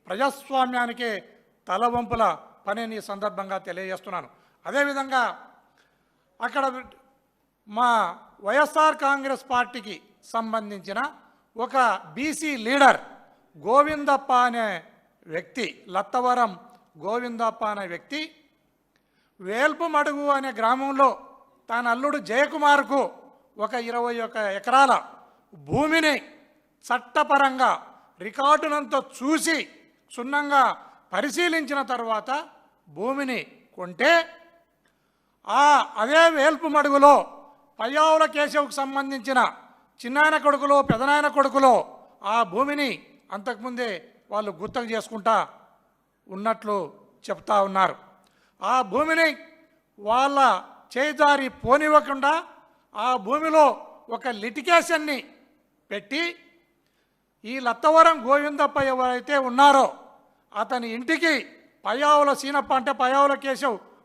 ప్రజాస్వామ్యానికి తలవంపుల పనిని ఈ సందర్భంగా తెలియజేస్తున్నాను. అదేవిధంగా అక్కడ మా వైఎస్ఆర్ కాంగ్రెస్ పార్టీకి సంబంధించిన ఒక బీసీ లీడర్ గోవిందప్ప అనే వ్యక్తి, లత్తవరం గోవిందప్ప అనే వ్యక్తి వేల్పుమడుగు అనే గ్రామంలో తన అల్లుడు జయకుమార్కు ఒక 21 ఎకరాల భూమిని చట్టపరంగా రికార్డునంతా చూసి క్షుణ్ణంగా పరిశీలించిన తర్వాత భూమిని కొంటే అదే వేల్పుమడుగులో పయ్యావుల కేశవుకు సంబంధించిన చిన్నాయన కొడుకులో పెదనాయన కొడుకులో ఆ భూమిని అంతకుముందే వాళ్ళు గుర్తు చేసుకుంటా ఉన్నట్లు చెప్తా ఉన్నారు. ఆ భూమిని వాళ్ళ చేజారి పోనివ్వకుండా ఆ భూమిలో ఒక లిటికేషన్ని పెట్టి ఈ లత్తవరం గోవిందప్ప ఎవరైతే ఉన్నారో అతని ఇంటికి పయ్యావుల సీనప్ప అంటే పయ్యావుల కేశవ్